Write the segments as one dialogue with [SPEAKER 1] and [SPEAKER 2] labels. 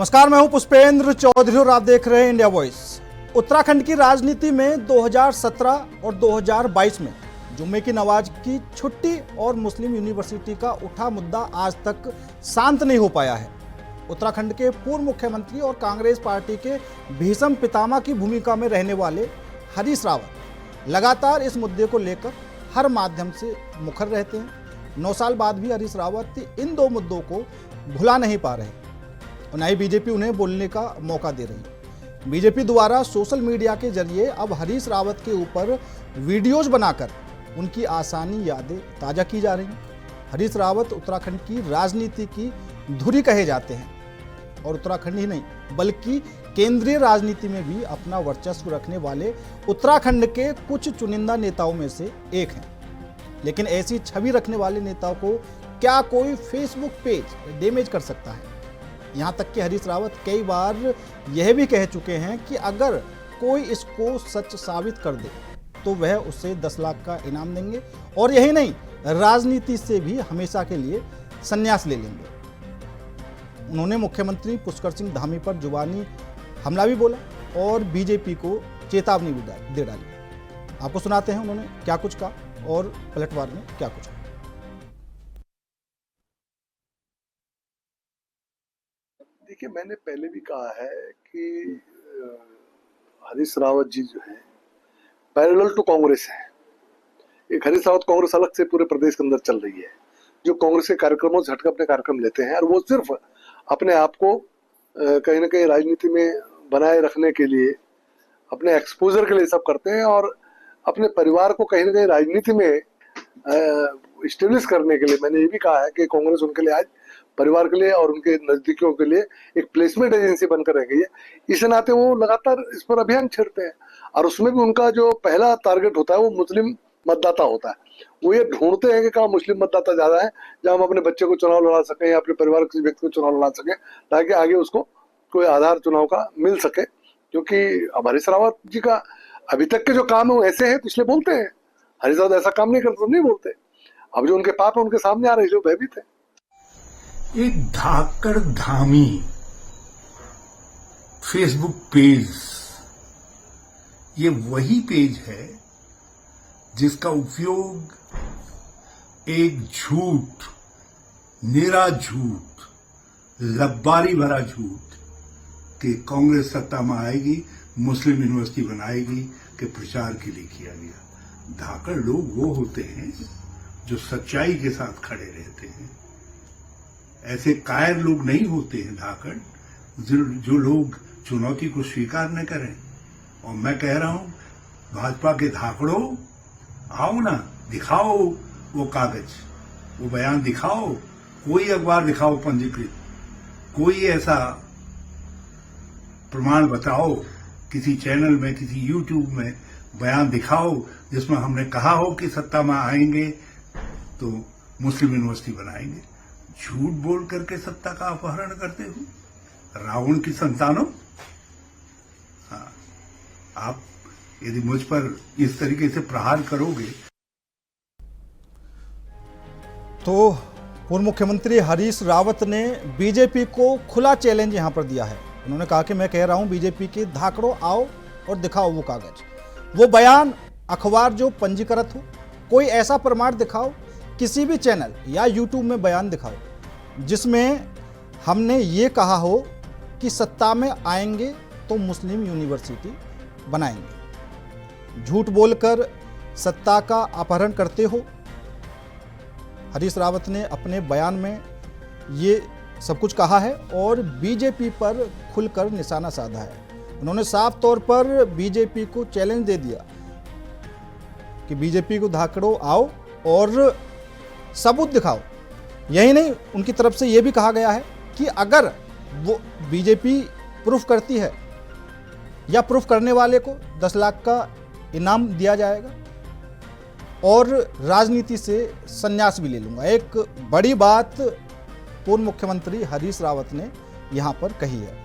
[SPEAKER 1] नमस्कार, मैं हूं पुष्पेंद्र चौधरी और आप देख रहे हैं इंडिया वॉइस। उत्तराखंड की राजनीति में 2017 और 2022 में जुम्मे की नमाज की छुट्टी और मुस्लिम यूनिवर्सिटी का उठा मुद्दा आज तक शांत नहीं हो पाया है। उत्तराखंड के पूर्व मुख्यमंत्री और कांग्रेस पार्टी के भीषम पितामह की भूमिका में रहने वाले हरीश रावत लगातार इस मुद्दे को लेकर हर माध्यम से मुखर रहते हैं। 9 साल बाद भी हरीश रावत इन दो मुद्दों को भुला नहीं पा रहे और न ही बीजेपी उन्हें बोलने का मौका दे रही। बीजेपी द्वारा सोशल मीडिया के जरिए अब हरीश रावत के ऊपर वीडियोज बनाकर उनकी आसानी यादें ताज़ा की जा रही हैं। हरीश रावत उत्तराखंड की राजनीति की धुरी कहे जाते हैं और उत्तराखंड ही नहीं बल्कि केंद्रीय राजनीति में भी अपना वर्चस्व रखने वाले उत्तराखंड के कुछ चुनिंदा नेताओं में से एक हैं। लेकिन ऐसी छवि रखने वाले नेताओं को क्या कोई फेसबुक पेज डैमेज कर सकता है? यहाँ तक कि हरीश रावत कई बार यह भी कह चुके हैं कि अगर कोई इसको सच साबित कर दे तो वह उसे 10 लाख का इनाम देंगे और यही नहीं, राजनीति से भी हमेशा के लिए संन्यास ले लेंगे। उन्होंने मुख्यमंत्री पुष्कर सिंह धामी पर जुबानी हमला भी बोला और बीजेपी को चेतावनी भी दे डाली। आपको सुनाते हैं उन्होंने क्या कुछ कहा और पलटवार में क्या कुछ कहा।
[SPEAKER 2] देखिए, मैंने पहले भी कहा है कि हरीश रावत जी जो है पैरेलल टू कांग्रेस है। एक हरीश रावत कांग्रेस अलग से पूरे प्रदेश के अंदर चल रही है, जो कांग्रेस के कार्यक्रमों से हटकर अपने कार्यक्रम लेते हैं और वो सिर्फ अपने आप को कहीं ना कहीं राजनीति में बनाए रखने के लिए, अपने एक्सपोजर के लिए सब करते हैं और अपने परिवार को कहीं ना कहीं राजनीति में इस्टेब्लिश करने के लिए। मैंने ये भी कहा है कि कांग्रेस उनके लिए आज परिवार के लिए और उनके नजदीकियों के लिए एक प्लेसमेंट एजेंसी बनकर रह गई है। इस नाते वो लगातार इस पर अभियान छेड़ते हैं और उसमें भी उनका जो पहला टारगेट होता है वो मुस्लिम मतदाता होता है। वो ये ढूंढते हैं कि कहाँ मुस्लिम मतदाता ज्यादा है, जहाँ हम अपने बच्चे को चुनाव लड़ा सकें या अपने परिवार किसी व्यक्ति को चुनाव लड़ा सकें, ताकि आगे उसको कोई आधार चुनाव का मिल सके। क्योंकि अब हरीश रावत जी का अभी तक के जो काम है वो ऐसे हैं तो इसलिए बोलते हैं। हरीश रावत ऐसा काम नहीं करते तो नहीं बोलते। अब जो उनके पाप है उनके सामने आ रहे जो भयभीत है।
[SPEAKER 3] एक धाकड़ धामी फेसबुक पेज, ये वही पेज है जिसका उपयोग एक झूठ, निरा झूठ, लब्बारी भरा झूठ कि कांग्रेस सत्ता में आएगी, मुस्लिम यूनिवर्सिटी बनाएगी के प्रचार के लिए किया गया। धाकड़ लोग वो होते हैं जो सच्चाई के साथ खड़े रहते हैं। ऐसे कायर लोग नहीं होते हैं धाकड़, जो लोग चुनौती को स्वीकार न करें। और मैं कह रहा हूं, भाजपा के धाकड़ों, आओ ना, दिखाओ वो कागज, वो बयान दिखाओ, कोई अखबार दिखाओ पंजीकृत, कोई ऐसा प्रमाण बताओ, किसी चैनल में, किसी यूट्यूब में बयान दिखाओ जिसमें हमने कहा हो कि सत्ता में आएंगे तो मुस्लिम यूनिवर्सिटी बनाएंगे। झूठ बोल करके सत्ता का अपहरण करते हो रावण की संतानों। हाँ, आप यदि मुझ पर इस तरीके से प्रहार करोगे
[SPEAKER 1] तो पूर्व मुख्यमंत्री हरीश रावत ने बीजेपी को खुला चैलेंज यहां पर दिया है। उन्होंने कहा कि मैं कह रहा हूं बीजेपी के धाकड़ों, आओ और दिखाओ वो कागज, वो बयान, अखबार जो पंजीकृत हो, कोई ऐसा प्रमाण दिखाओ, किसी भी चैनल या यूट्यूब में बयान दिखाओ जिसमें हमने ये कहा हो कि सत्ता में आएंगे तो मुस्लिम यूनिवर्सिटी बनाएंगे। झूठ बोलकर सत्ता का अपहरण करते हो। हरीश रावत ने अपने बयान में ये सब कुछ कहा है और बीजेपी पर खुलकर निशाना साधा है। उन्होंने साफ तौर पर बीजेपी को चैलेंज दे दिया कि बीजेपी को धाकड़ो, आओ और सबूत दिखाओ। यही नहीं, उनकी तरफ से यह भी कहा गया है कि अगर वो बीजेपी प्रूफ करती है या प्रूफ करने वाले को 10 लाख का इनाम दिया जाएगा और राजनीति से संन्यास भी ले लूंगा। एक बड़ी बात पूर्व मुख्यमंत्री हरीश रावत ने यहां पर कही है।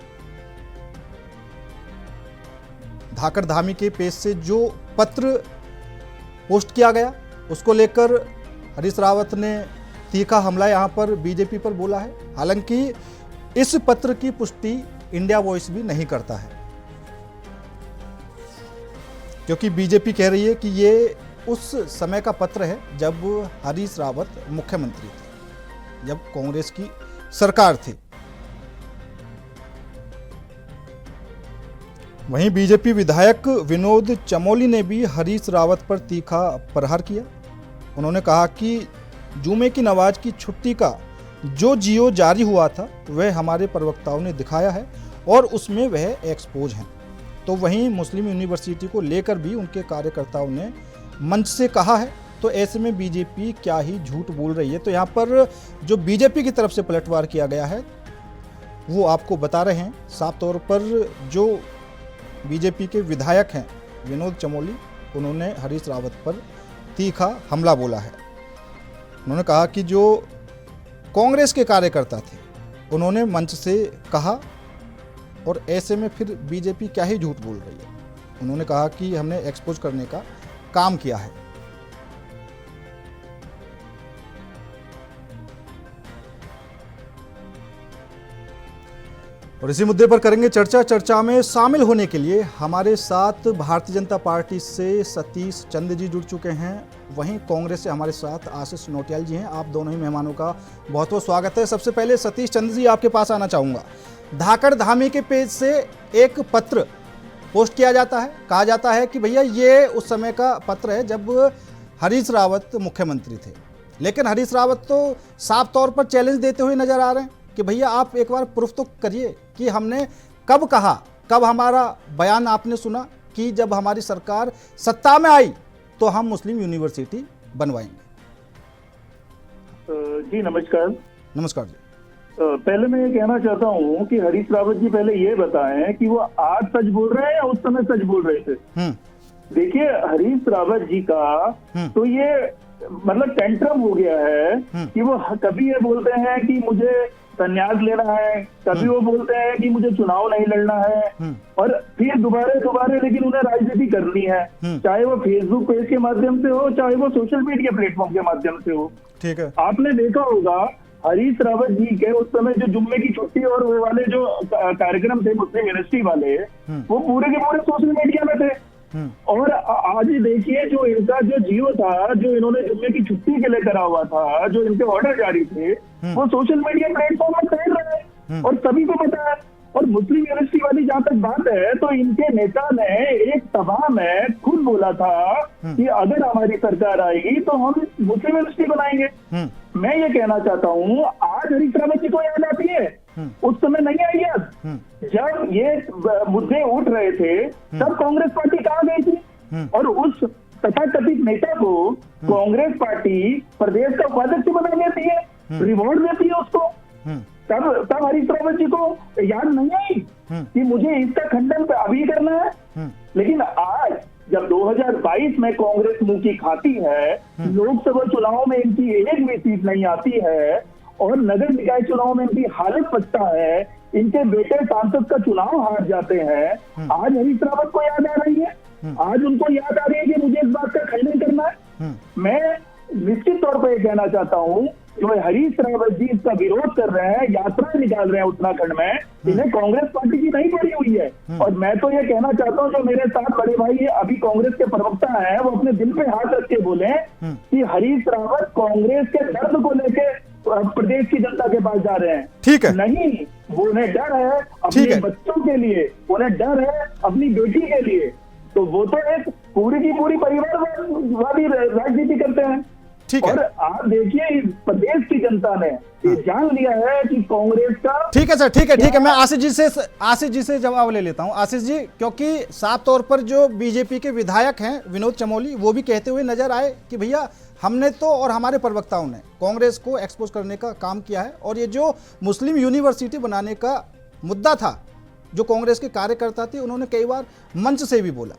[SPEAKER 1] धाकड़ धामी के पेज से जो पत्र पोस्ट किया गया उसको लेकर हरीश रावत ने तीखा हमला यहां पर बीजेपी पर बोला है। हालांकि इस पत्र की पुष्टि इंडिया वॉइस भी नहीं करता है, क्योंकि बीजेपी कह रही है कि ये उस समय का पत्र है जब हरीश रावत मुख्यमंत्री थे, जब कांग्रेस की सरकार थी। वहीं बीजेपी विधायक विनोद चमोली ने भी हरीश रावत पर तीखा प्रहार किया। उन्होंने कहा कि जुमे की नमाज की छुट्टी का जो जियो जारी हुआ था वह हमारे प्रवक्ताओं ने दिखाया है और उसमें वह एक्सपोज हैं। तो वहीं मुस्लिम यूनिवर्सिटी को लेकर भी उनके कार्यकर्ताओं ने मंच से कहा है। तो ऐसे में बीजेपी क्या ही झूठ बोल रही है। तो यहाँ पर जो बीजेपी की तरफ से पलटवार किया गया है वो आपको बता रहे हैं। साफ तौर पर जो बीजेपी के विधायक हैं विनोद चमोली, उन्होंने हरीश रावत पर तीखा हमला बोला है। उन्होंने कहा कि जो कांग्रेस के कार्यकर्ता थे उन्होंने मंच से कहा और ऐसे में फिर बीजेपी क्या ही झूठ बोल रही है। उन्होंने कहा कि हमने एक्सपोज करने का काम किया है। और इसी मुद्दे पर करेंगे चर्चा। चर्चा में शामिल होने के लिए हमारे साथ भारतीय जनता पार्टी से सतीश चंद जी जुड़ चुके हैं, वहीं कांग्रेस से हमारे साथ आशीष नोटियाल जी हैं। आप दोनों ही मेहमानों का बहुत बहुत स्वागत है। सबसे पहले सतीश चंद जी आपके पास आना चाहूँगा। धाकड़ धामी के पेज से एक पत्र पोस्ट किया जाता है, कहा जाता है कि भैया ये उस समय का पत्र है जब हरीश रावत मुख्यमंत्री थे, लेकिन हरीश रावत तो साफ तौर पर चैलेंज देते हुए नजर आ रहे हैं कि भैया आप एक बार प्रूफ तो करिए कि हमने कब कहा, कब हमारा बयान आपने सुना कि जब हमारी सरकार सत्ता में आई तो हम मुस्लिम यूनिवर्सिटी बनवाएंगे।
[SPEAKER 4] जी नमस्कार।
[SPEAKER 1] नमस्कार जी।
[SPEAKER 4] पहले मैं ये कहना चाहता हूँ कि हरीश रावत जी पहले ये बताएं कि वो आज सच बोल रहे हैं या उस समय सच बोल रहे थे। देखिए हरीश रावत जी का तो ये मतलब टेंट्रम हो गया है कि वो कभी ये बोलते हैं कि मुझे संन्यास लेना है, कभी वो बोलते हैं कि मुझे चुनाव नहीं लड़ना है, और फिर दोबारा लेकिन उन्हें राजनीति करनी है, चाहे वो फेसबुक पेज के माध्यम से हो, चाहे वो सोशल मीडिया प्लेटफॉर्म के माध्यम से हो।
[SPEAKER 1] ठीक है।
[SPEAKER 4] आपने देखा होगा हरीश रावत जी के उस समय जो जुम्मे की छुट्टी और वो वाले जो कार्यक्रम थे मुस्लिम यूनिवर्सिटी वाले, वो पूरे के पूरे सोशल मीडिया में थे। और आज देखिए जो इनका जो जियो था, जो इन्होंने जुम्मे की छुट्टी के लिए करा हुआ था, जो इनके ऑर्डर जारी थे, वो सोशल मीडिया प्लेटफॉर्म में फैल रहे हैं और सभी को पता है। और मुस्लिम यूनिवर्सिटी वाली जहां तक बात है तो इनके नेता ने एक सभा में खुद बोला था कि अगर हमारी सरकार आएगी तो हम मुस्लिम यूनिवर्सिटी बनाएंगे। मैं ये कहना चाहता हूँ आज हरीश रावत जी को याद आती है, उस समय नहीं आई याद। जब ये मुद्दे उठ रहे थे तब कांग्रेस पार्टी कहाँ गई थी और उस तथाकथित नेता को कांग्रेस पार्टी प्रदेश का उपाध्यक्ष बना देती है, रिवॉर्ड देती है उसको। तब हरीश रावत जी को याद नहीं आई कि मुझे इसका खंडन अभी करना है। लेकिन आज जब 2022 में कांग्रेस मुंह की खाती है, लोकसभा चुनाव में इनकी एक भी सीट नहीं आती है और नगर निकाय चुनाव में इनकी हालत पछता है, इनके बेटे सांसद का चुनाव हार जाते हैं, आज हरीश रावत को याद आ रही है, आज उनको याद आ रही है कि मुझे इस बात का खंडन करना है। मैं निश्चित तौर पर यह कहना चाहता हूँ जो हरीश रावत जी इसका विरोध कर रहे हैं, यात्राएं निकाल रहे हैं उत्तराखंड में, इन्हें कांग्रेस पार्टी की नहीं पड़ी हुई है। और मैं तो ये कहना चाहता हूँ जो मेरे साथ बड़े भाई ये अभी कांग्रेस के प्रवक्ता हैं, वो अपने दिल पे हाथ रख के बोले कि हरीश रावत कांग्रेस के दर्द को लेके प्रदेश की जनता के पास जा रहे हैं।
[SPEAKER 1] ठीक है।
[SPEAKER 4] नहीं, वो उन्हें डर है अपने बच्चों के लिए, उन्हें डर है अपनी बेटी के लिए, तो वो तो एक पूरी की पूरी परिवारवादी राजनीति करते हैं। और आप देखिए इस प्रदेश की जनता ने ये जान लिया है कि कांग्रेस का।
[SPEAKER 1] ठीक है सर, ठीक है। मैं आशीष जी से जवाब ले लेता हूं। आशीष जी, क्योंकि साफ तौर पर जो बीजेपी के विधायक हैं विनोद चमोली, वो भी कहते हुए नजर आए कि भैया हमने तो और हमारे प्रवक्ताओं ने कांग्रेस को एक्सपोज करने का काम किया है, और ये जो मुस्लिम यूनिवर्सिटी बनाने का मुद्दा था, जो कांग्रेस के कार्यकर्ता थे, उन्होंने कई बार मंच से भी बोला।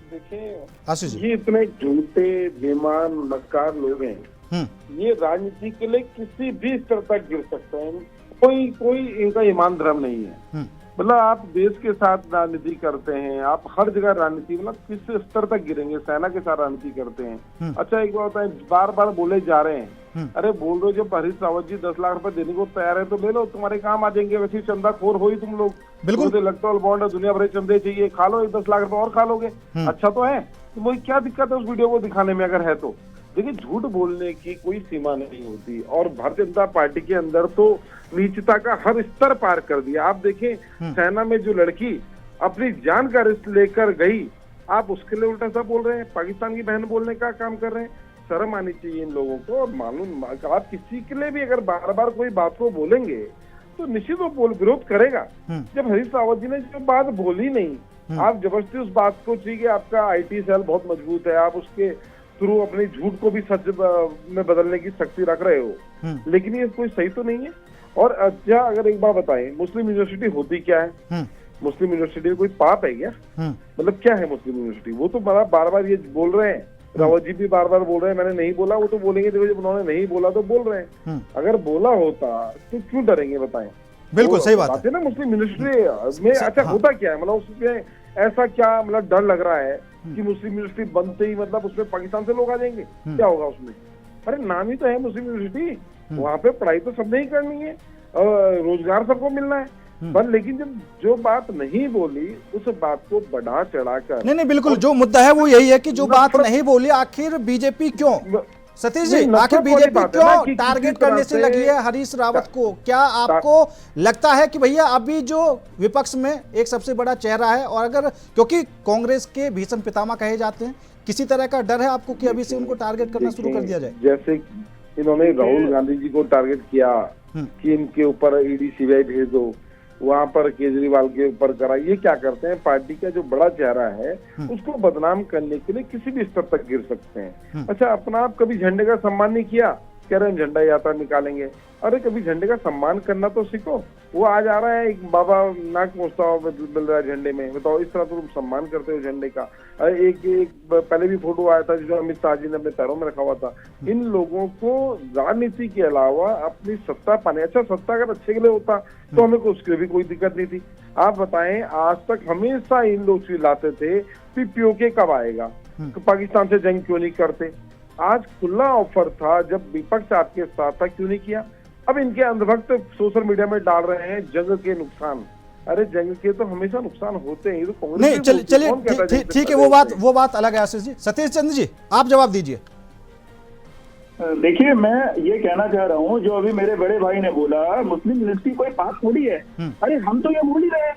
[SPEAKER 5] देखिए ये इतने झूठे बेईमान मक्कार लोग हैं, ये राजनीति के लिए किसी भी स्तर तक गिर सकते हैं। कोई इनका ईमान धर्म नहीं है। मतलब आप देश के साथ राजनीति करते हैं, आप हर जगह राजनीति, मतलब किस स्तर तक गिरेंगे। सेना के साथ राजनीति करते हैं। अच्छा एक बात है, बार बार बोले जा रहे हैं अरे बोल दो, जब हरीश रावत जी 10 लाख रुपए देने को तैयार है तो ले लो, तुम्हारे काम आ जाएंगे। वैसे चंदा खोर हो ही तुम लोग,
[SPEAKER 1] बिल्कुल
[SPEAKER 5] इलेक्टोरल बॉन्ड है, दुनिया भर के चंदे चाहिए, खा लो 10 लाख रुपए और खा लोगे। अच्छा तो है, तो मुझे क्या दिक्कत है उस वीडियो को दिखाने में अगर है तो। देखिए झूठ बोलने की कोई सीमा नहीं होती, और भारतीय जनता पार्टी के अंदर तो नीचता का हर स्तर पार कर दिया। आप देखें सेना में जो लड़की अपनी जान का रिस्क लेकर गई, आप उसके लिए उल्टा सा बोल रहे हैं, पाकिस्तान की बहन बोलने का काम कर रहे हैं। शर्म आनी चाहिए इन लोगों को। और मालूम आप किसी के लिए भी अगर बार बार कोई बात को बोलेंगे तो निश्चित वो विरोध करेगा। जब हरीश रावत जी ने जो बात बोली नहीं, आप जबरदस्ती उस बात को, ठीक है आपका आईटी सेल बहुत मजबूत है, आप उसके थ्रू अपने झूठ को भी सच में बदलने की शक्ति रख रहे हो, लेकिन ये कोई सही तो नहीं है। और अच्छा अगर एक बात बताएं, मुस्लिम यूनिवर्सिटी होती क्या है? मुस्लिम यूनिवर्सिटी में कोई पाप है क्या? मतलब क्या है मुस्लिम यूनिवर्सिटी? वो तो बार बार ये बोल रहे हैं, रावत जी भी बार बार बोल रहे हैं मैंने नहीं बोला, वो तो बोलेंगे देखो जब उन्होंने नहीं बोला तो बोल रहे हैं। अगर बोला होता तो क्यों डरेंगे बताएं?
[SPEAKER 1] बिल्कुल सही बात
[SPEAKER 5] है ना। मुस्लिम यूनिवर्सिटी में अच्छा होता क्या है, मतलब उसमें ऐसा क्या मतलब डर लग रहा है कि मुस्लिम यूनिवर्सिटी बनते ही मतलब उसमें पाकिस्तान से लोग आ जाएंगे? क्या होगा उसमें? अरे नाम ही तो है मुस्लिम यूनिवर्सिटी, वहाँ पे पढ़ाई तो सबने ही करनी है, रोजगार सबको मिलना है। पर लेकिन जब जो बात नहीं बोली उस बात को बढ़ा चढ़ाकर,
[SPEAKER 1] नहीं बिल्कुल जो मुद्दा है वो यही है कि जो बात नहीं बोली, आखिर बीजेपी क्यों, सतीश जी आखिर बीजेपी क्यों टारगेट करने से लगी है हरीश रावत को? क्या आपको लगता है कि भैया अभी जो विपक्ष में एक सबसे बड़ा चेहरा है, और अगर क्योंकि कांग्रेस के भीषण पितामह कहे जाते हैं, किसी तरह का डर है आपको कि अभी से उनको टारगेट करना शुरू कर दिया जाए?
[SPEAKER 5] जैसे इन्होंने राहुल गांधी जी को टारगेट किया कि इनके ऊपर ईडी सीबीआई भेज दो, वहां पर केजरीवाल के ऊपर करा, ये क्या करते हैं, पार्टी का जो बड़ा चेहरा है उसको बदनाम करने के लिए किसी भी स्तर तक गिर सकते हैं। अच्छा अपना आप कभी झंडे का सम्मान नहीं किया, कह रहे हैं झंडा यात्रा निकालेंगे। अरे कभी झंडे का सम्मान करना तो सीखो। वो आज आ रहा है एक बाबा नाक पहुंचता हुआ मिल रहा है झंडे में, बताओ इस तरह तो तुम सम्मान करते हो झंडे का? एक पहले भी फोटो आया था जो अमित शाह जी ने अपने पैरों में रखा हुआ था। इन लोगों को राजनीति के अलावा अपनी सत्ता पाने, अच्छा सत्ता अगर अच्छे के लिए होता तो हमें उसके लिए भी कोई दिक्कत नहीं थी। आप बताएं आज तक हमेशा इन लोग चिल्लाते थे कि पीओके कब आएगा, पाकिस्तान से जंग क्यों नहीं करते? आज खुला ऑफर था, जब विपक्ष आपके साथ था क्यों नहीं किया? अब इनके अंधभक्त सोशल मीडिया में डाल रहे हैं जंग के नुकसान। अरे जंग के तो हमेशा नुकसान होते हैं, ये तो कांग्रेस
[SPEAKER 1] नहीं चलिए ठीक है, वो बात अलग है। आशीष जी, सतीश चंद्र जी आप जवाब दीजिए।
[SPEAKER 4] देखिए मैं ये कहना चाह रहा हूँ, जो अभी मेरे बड़े भाई ने बोला मुस्लिम यूनिवर्सिटी कोई पास थोड़ी है, अरे हम तो ये बोल ही रहे हैं,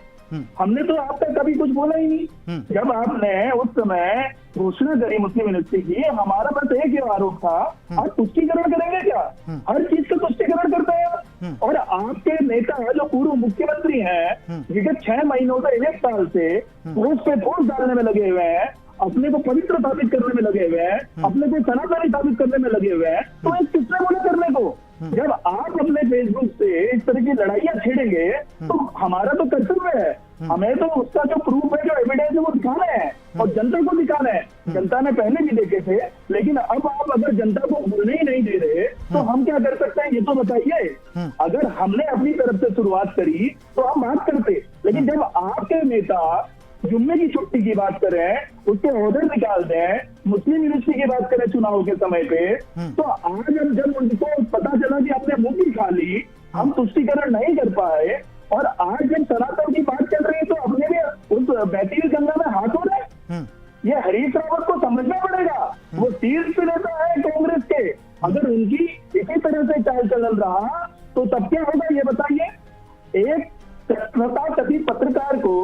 [SPEAKER 4] हमने तो आप तक कभी कुछ बोला ही नहीं। जब आपने उस समय घोषणा करी मुस्लिम यूनिवर्सिटी की, हमारा बस एक ही आरोप था, आप तुष्टीकरण करेंगे क्या? हर चीज का तुष्टीकरण करते हैं। और आपके नेता जो पूर्व मुख्यमंत्री हैं, विगत 6 महीनों से 1 साल से ठोस पे ठोस डालने में लगे हुए हैं, अपने को पवित्र साबित करने में लगे हुए हैं, अपने को सनातनी साबित करने में लगे हुए हैं, तो एक किसने बोला करने को? जब आप अपने फेसबुक से इस तरह की लड़ाइयां छेड़ेंगे तो हमारा तो कर्तव्य है, हमें तो उसका जो प्रूफ है, जो एविडेंस है वो दिखाना है और जनता को दिखाना है। जनता ने पहले भी देखे थे, लेकिन अब आप अगर जनता को बोलने ही नहीं दे रहे तो हम क्या कर सकते हैं ये तो बताइए। अगर हमने अपनी तरफ से शुरुआत करी तो हम बात करते, लेकिन जब आपके नेता जुम्मे की छुट्टी की बात करें, उसके ऑर्डर निकाल दें, मुस्लिम यूनिवर्सिटी की बात करें चुनाव के समय पे, तो आज जब उनको पता चला कि आपने मुंह खा ली, हम तुष्टीकरण नहीं कर पाए, और आज जब सनातन की बात चल रही है तो अपने भी उस बहती हुई गंगा में हाथ हो रहे। ये हरीश रावत को समझना पड़ेगा, वो शीर्ष नेता है कांग्रेस के, अगर उनकी इसी तरह से चाल चलन रहा तो तब क्या होगा ये बताइए। एक तथाकथित पत्रकार को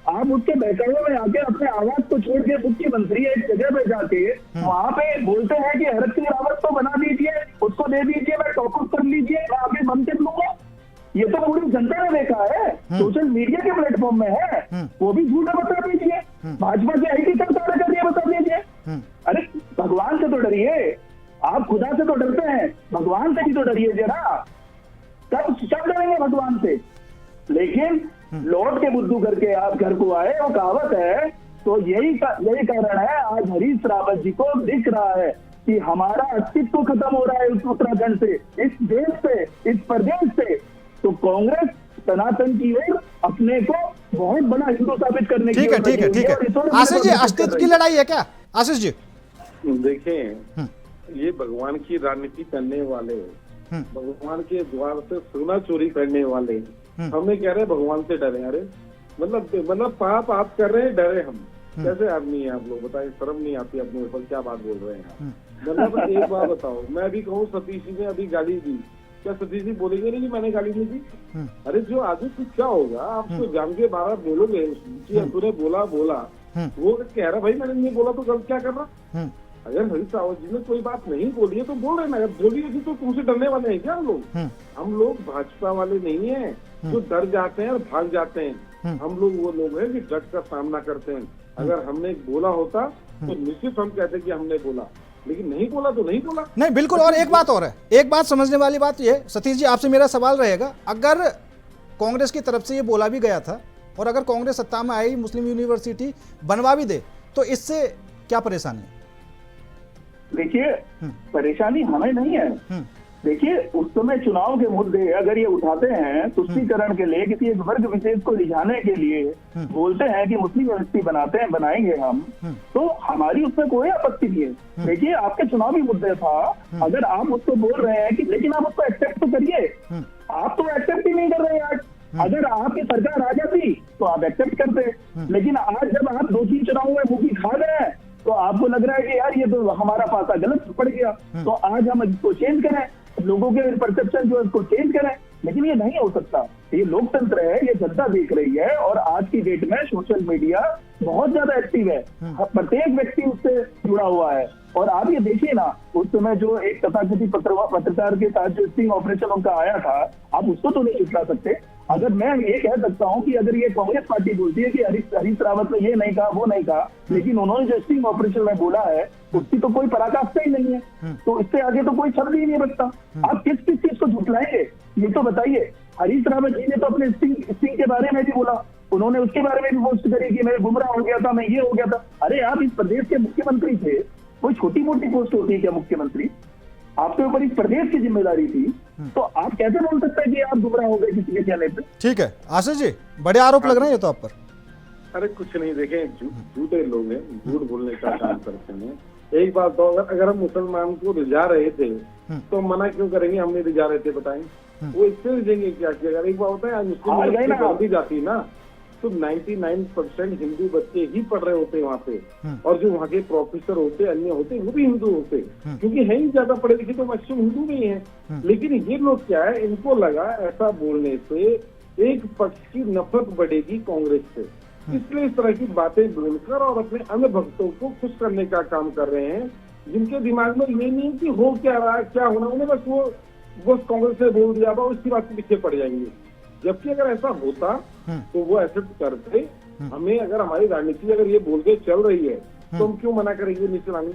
[SPEAKER 4] आप उसके बहकावे में आके अपने आवाज को छोड़ के मुख्यमंत्री एक जगह पे जाके वहां पे बोलते हैं कि हरक सिंह रावत को बना दीजिए, उसको दे दीजिए, मैं टॉपअप कर लीजिए, मैं आगे बम के लूंगा। ये तो पूरी जनता ने देखा है, सोशल मीडिया के प्लेटफॉर्म में है, वो भी झूठा बता दीजिए। भाजपा के आईटी सरकार का दिए बता दीजिए। अरे भगवान से तो डरिए, आप खुदा से तो डरते हैं, भगवान से भी तो डरिए जरा। सब डरेंगे भगवान से, लेकिन लौट के बुद्धू करके आप घर को आए, वो कहावत है। तो यही कारण है आज हरीश रावत जी को दिख रहा है कि हमारा अस्तित्व खत्म हो रहा है उत्तराखंड से, इस देश से, इस प्रदेश से। तो कांग्रेस सनातन की ओर अपने को बहुत बड़ा हिंदू साबित करने की,
[SPEAKER 1] ठीक है। आशीष जी अस्तित्व की लड़ाई है क्या आशीष जी?
[SPEAKER 5] देखिए ये भगवान की राजनीति करने वाले, भगवान के द्वार से सोना चोरी करने वाले हमें कह रहे हैं भगवान से डरे। अरे मतलब पाप आप कर रहे हैं, डरे हम। कैसे आदमी है आप लोग, बताइए, शर्म नहीं आती अपने ऊपर, क्या बात बोल रहे हैं। मतलब एक बात बताओ, मैं भी कहूँ सतीश जी ने अभी गाली दी, क्या सतीश जी बोलेंगे नहीं कि मैंने गाली नहीं दी? अरे जो आदमी कुछ क्या होगा, आपको जान के बारह बोलोगे तूने बोला वो कह रहा भाई मैंने नहीं बोला तो गलत क्या कर रहा। अगर हरीश रावत जी ने कोई बात नहीं बोली है तो बोल रहे ना, अगर बोली है तो तुमसे डरने वाले हैं क्या हम लोग? हम लोग भाजपा वाले नहीं है जो डर जाते हैं और भाग जाते हैं। हम लोग वो लोग हैं कि डट का सामना करते हैं। अगर हमने बोला होता तो निश्चित हम कहते कि हमने बोला, लेकिन नहीं बोला तो नहीं बोला।
[SPEAKER 1] नहीं बिल्कुल। और एक बात और है, एक बात समझने वाली बात ये, सतीश जी आपसे मेरा सवाल रहेगा, अगर कांग्रेस की तरफ से ये बोला भी गया था और अगर कांग्रेस सत्ता में आई, मुस्लिम यूनिवर्सिटी बनवा भी दे, तो इससे क्या परेशानी है?
[SPEAKER 4] देखिए, परेशानी हमें नहीं है। देखिए, उस समय चुनाव के मुद्दे अगर ये उठाते हैं तुष्टीकरण के लिए, किसी एक वर्ग विशेष को रिझाने के लिए बोलते हैं कि मुस्लिम यूनिवर्सिटी बनाएंगे हम, तो हमारी उसमें कोई आपत्ति नहीं है। देखिए, आपके चुनावी मुद्दे था, अगर आप उसको बोल रहे हैं कि, लेकिन आप उसको एक्सेप्ट तो करिए। आप तो एक्सेप्ट ही नहीं कर रहे आज। अगर आपकी सरकार आ जाती तो आप एक्सेप्ट करते, लेकिन आज जब आप 2-3 चुनाव में मुंह की खा गए हैं तो आपको लग रहा है कि यार ये तो हमारा पासा गलत पड़ गया, तो आज हम इसको चेंज करें, लोगों के परसेप्शन जो है उसको चेंज करें। लेकिन ये नहीं हो सकता। ये लोकतंत्र है, ये जनता देख रही है, और आज की डेट में सोशल मीडिया बहुत ज्यादा एक्टिव है, प्रत्येक व्यक्ति उससे जुड़ा हुआ है। और आप ये देखिए ना, उस समय जो एक तथाकथित पत्रकार के साथ जो स्टिंग ऑपरेशन उनका आया था, आप उसको तो नहीं झुठला सकते। अगर मैं ये कह सकता हूँ कि अगर ये कांग्रेस पार्टी बोलती है कि हरीश रावत ने ये नहीं कहा, वो नहीं कहा, लेकिन उन्होंने जो स्टिंग ऑपरेशन में बोला है उसकी तो कोई पराकाष्ठा ही नहीं है, तो इससे आगे तो कोई शब्द ही नहीं बचता। आप किस चीज को झुठलाएंगे ये तो बताइए। हरीश रावत जी ने तो अपने स्टिंग के बारे में भी बोला, उन्होंने उसके बारे में भी पोस्ट करी कि मैं गुमराह हो गया था, मैं ये हो गया था। अरे आप इस प्रदेश के मुख्यमंत्री थे, कोई छोटी मोटी पोस्ट होती है क्या मुख्यमंत्री? आपके ऊपर इस प्रदेश की जिम्मेदारी थी, तो आप कैसे बोल सकते हैं कि आप गुमराह हो गए किसी के कहने पे?
[SPEAKER 1] ठीक है आशीष जी, बड़े आरोप लग रहे हैं ये तो आप पर।
[SPEAKER 5] अरे कुछ नहीं, देखें झूठे लोग हैं, झूठ बोलने का काम करते हैं। एक बात तो, अगर हम मुसलमान को रिझा रहे थे तो मना क्यों करेंगे? हम नहीं रिझा रहे थे, बताएं वो इससे रिझेंगे क्या? अगर एक बात होता है मुस्लिम बढ़ती जाती ना तो 99% हिंदू बच्चे ही पढ़ रहे होते हैं वहाँ पे, और जो वहाँ के प्रोफेसर होते अन्य होते वो भी हिंदू होते, क्योंकि है ही ज्यादा पढ़े लिखे तो मैक्सिमम हिंदू में ही है। लेकिन ये लोग क्या है, इनको लगा ऐसा बोलने से एक पक्ष की नफरत बढ़ेगी कांग्रेस से, इसलिए इस तरह की बातें बोलकर और अपने अन्य भक्तों को खुश करने का काम कर रहे हैं, जिनके दिमाग में ये नहीं कि हो क्या रहा है, क्या होना, उन्हें बस वो कांग्रेस ने बोल दिया उसकी बात के पीछे पड़ जाएंगे। जबकि अगर ऐसा होता तो वो एक्सेप्ट करते। हमें अगर हमारी राजनीति अगर ये बोल के चल रही है तो हम क्यों मना करेंगे नहीं चलानी?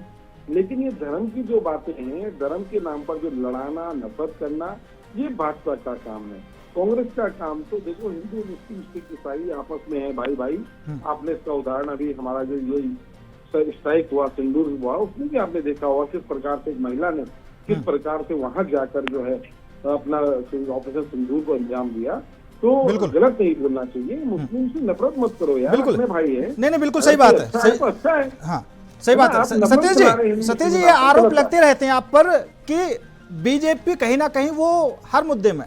[SPEAKER 5] लेकिन ये धर्म की जो बातें हैं, धर्म के नाम पर जो लड़ाना, नफरत करना, ये भाजपा का काम है। कांग्रेस का काम तो देखो, हिंदू मुस्लिम सिख ईसाई आपस में है भाई भाई। आपने इसका उदाहरण अभी हमारा जो ये स्ट्राइक हुआ, सिंदूर हुआ, उसमें भी आपने देखा होगा किस प्रकार से एक महिला ने किस प्रकार से वहां जाकर जो है अपना ऑपरेशन सिंदूर को अंजाम दिया। तो गलत नहीं बोलना चाहिए, मुस्लिम से नफरत मत करो यार, अपने भाई है।
[SPEAKER 1] नहीं बिल्कुल सही बात है, अच्छा है, हाँ सही बात है। सतीश जी ये आरोप लगते रहते हैं आप पर कि बीजेपी कहीं ना कहीं वो हर मुद्दे में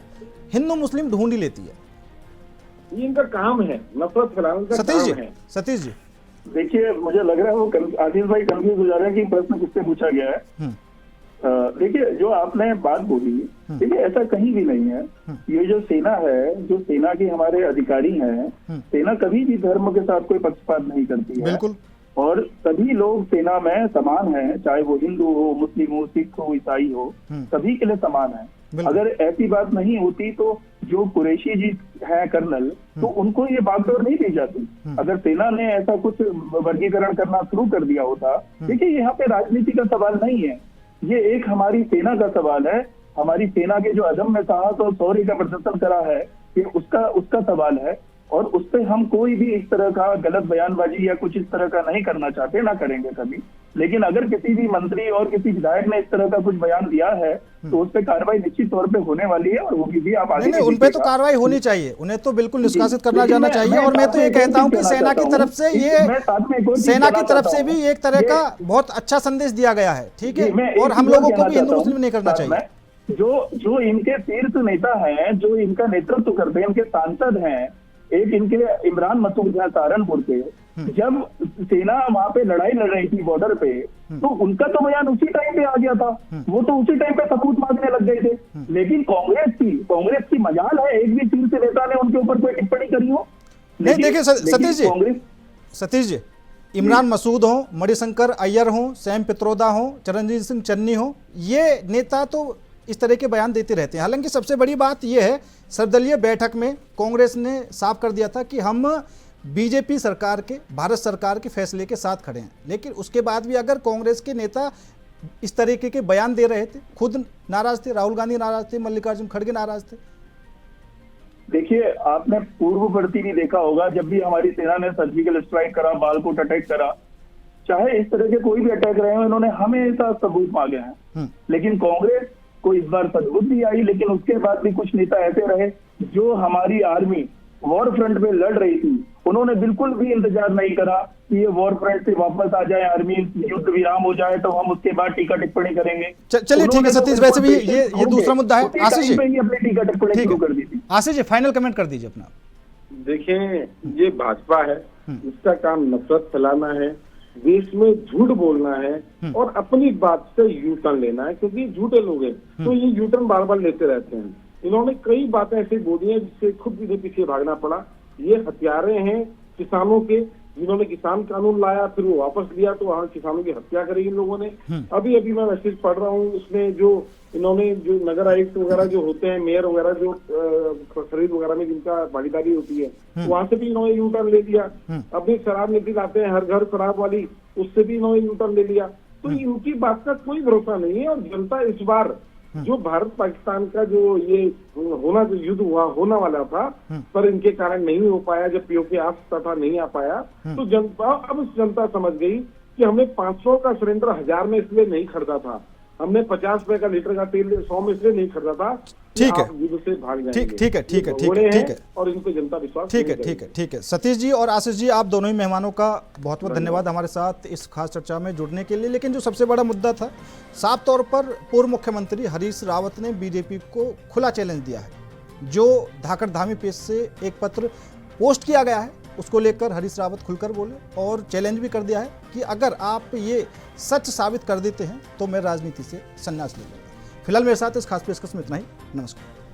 [SPEAKER 1] हिंदू मुस्लिम ढूंढ ही लेती है।
[SPEAKER 5] ये इनका काम है, नफरत फैलाने का काम है।
[SPEAKER 1] सतीश जी
[SPEAKER 4] देखिए, मुझे लग रहा है वो आशीष भाई कंफ्यूज हो जा रहे हैं कि प्रश्न किससे पूछा गया है। देखिए, जो आपने बात बोली, देखिए ऐसा कहीं भी नहीं है। ये जो सेना है, जो सेना के हमारे अधिकारी हैं, सेना कभी भी धर्म के साथ कोई पक्षपात नहीं करती है।
[SPEAKER 1] बिल्कुल।
[SPEAKER 4] और सभी लोग सेना में समान हैं, चाहे वो हिंदू हो, मुस्लिम हो, सिख हो, ईसाई हो, सभी के लिए समान है। अगर ऐसी बात नहीं होती तो जो कुरैशी जी है कर्नल, तो उनको ये बागडोर नहीं दी जाती। अगर सेना ने ऐसा कुछ वर्गीकरण करना शुरू कर दिया होता। देखिए, यहाँ पे राजनीति का सवाल नहीं है, ये एक हमारी सेना का सवाल है। हमारी सेना के जो अदम्य साहस और शौर्य का प्रदर्शन करा है, ये उसका सवाल है। और उस पर हम कोई भी इस तरह का गलत बयानबाजी या कुछ इस तरह का नहीं करना चाहते, ना करेंगे कभी। लेकिन अगर किसी भी मंत्री और किसी विधायक ने इस तरह का कुछ बयान दिया है तो उस पर कार्रवाई निश्चित तौर पे होने वाली है और होगी भी। आप आगे
[SPEAKER 1] नहीं, उन पे तो कार्रवाई होनी चाहिए, उन्हें तो बिल्कुल निष्कासित करना जाना चाहिए। और मैं तो ये कहता हूं कि सेना की तरफ से भी एक तरह का बहुत अच्छा संदेश दिया गया है, ठीक है, और हम लोगों को भी हिंदू मुस्लिम नहीं करना चाहिए।
[SPEAKER 4] जो इनके शीर्ष नेता हैं, जो इनका नेतृत्व करते हैं, इनके सांसद हैं, एक इनके इमरान मसूद है सहारनपुर के, जब सेना वहां पे लड़ाई लड़ रही थी बॉर्डर पे, तो उनका तो बयान उसी टाइम पे आ गया था, वो तो उसी टाइम पे सबूत मांगने लग गए थे। लेकिन कांग्रेस की मजाल है एक भी शीर्ष नेता ने उनके ऊपर कोई टिप्पणी करी हो।
[SPEAKER 1] नहीं, देखिए सतीश जी, इमरान मसूद हो, मणिशंकर अय्यर हो, सैम पित्रोदा हो, चरणजीत सिंह चन्नी हो, ये नेता तो इस तरह के बयान देते रहते हैं। हालांकि सबसे बड़ी बात यह है, सर्वदलीय बैठक में कांग्रेस ने साफ कर दिया था कि हम बीजेपी सरकार के, भारत सरकार के फैसले के साथ खड़े हैं। लेकिन उसके बाद भी अगर कांग्रेस के नेता इस तरीके के बयान दे रहे थे, खुद नाराज थे, राहुल गांधी नाराज थे, मल्लिकार्जुन खड़गे नाराज थे।
[SPEAKER 4] देखिए, आपने पूर्ववर्ती भी देखा होगा, जब भी हमारी सेना ने सर्जिकल स्ट्राइक करा, बालाकोट अटैक करा, चाहे इस तरह के कोई भी अटैक रहे हो, इन्होंने हमेशा सबूत मांगे हैं। लेकिन कांग्रेस को इस बार सबूत भी आई, लेकिन उसके बाद भी कुछ नेता ऐसे रहे जो हमारी आर्मी वॉर फ्रंट पे लड़ रही थी, उन्होंने बिल्कुल भी इंतजार नहीं करा कि ये वॉर फ्रंट से वापस आ जाए, आर्मी युद्ध विराम हो जाए, तो हम उसके बाद टीका टिप्पणी करेंगे।
[SPEAKER 1] चलिए ठीक है सतीश, वैसे भी ये दूसरा मुद्दा है। आशीष जी
[SPEAKER 4] अपनी टीका टिप्पणी शुरू कर दी थी।
[SPEAKER 1] आशीष जी, फाइनल कमेंट कर दीजिए अपना।
[SPEAKER 5] देखिए, ये भाजपा है, इसका काम नफरत फैलाना है, देश में झूठ बोलना है और अपनी बात से यू टर्न लेना है, क्योंकि झूठे लोग हैं तो ये यू टर्न बार बार लेते रहते हैं। इन्होंने कई बातें ऐसी बोली हैं जिससे खुद इन्हें पीछे भागना पड़ा। ये हत्यारे हैं किसानों के, जिन्होंने किसान कानून लाया, फिर वो वापस लिया तो वहाँ किसानों की हत्या करी इन लोगों ने। अभी मैं मैसेज पढ़ रहा हूँ, उसमें जो इन्होंने जो नगर आयुक्त वगैरह जो होते हैं, मेयर वगैरह जो खरीद वगैरह में जिनका भागीदारी होती है, वहां से भी इन्होंने यू टर्न ले लिया। अपनी शराब नीति लाते हैं, हर घर शराब वाली, उससे भी इन्होंने यू टर्न ले लिया। तो इनकी बात का कोई भरोसा नहीं है। और जनता इस बार जो भारत पाकिस्तान का जो ये जो युद्ध होना वाला था, पर इनके कारण नहीं हो पाया, जब पीओके आ सकता था नहीं आ पाया, तो जनता समझ गई कि हमने 500 का सिलेंडर 1000 में इसलिए नहीं खरीदा था, हमने 50 रुपए का लीटर का तेल 100 में इसलिए नहीं खरीदा था।
[SPEAKER 1] ठीक है,
[SPEAKER 5] युद्ध से भाग जाएंगे।
[SPEAKER 1] ठीक है
[SPEAKER 5] और इनको जनता विश्वास
[SPEAKER 1] ठीक है। सतीश जी और आशीष जी, आप दोनों ही मेहमानों का बहुत बहुत धन्यवाद हमारे साथ इस खास चर्चा में जुड़ने के लिए। लेकिन जो सबसे बड़ा मुद्दा था, साफ तौर पर पूर्व मुख्यमंत्री हरीश रावत ने बीजेपी को खुला चैलेंज दिया है। जो धाकड़ धामी पेज से एक पत्र पोस्ट किया गया है, उसको लेकर हरीश रावत खुलकर बोले और चैलेंज भी कर दिया है कि अगर आप ये सच साबित कर देते हैं तो मैं राजनीति से संन्यास ले लूंगा। फिलहाल मेरे साथ इस खास पेशकश में इतना ही। नमस्कार।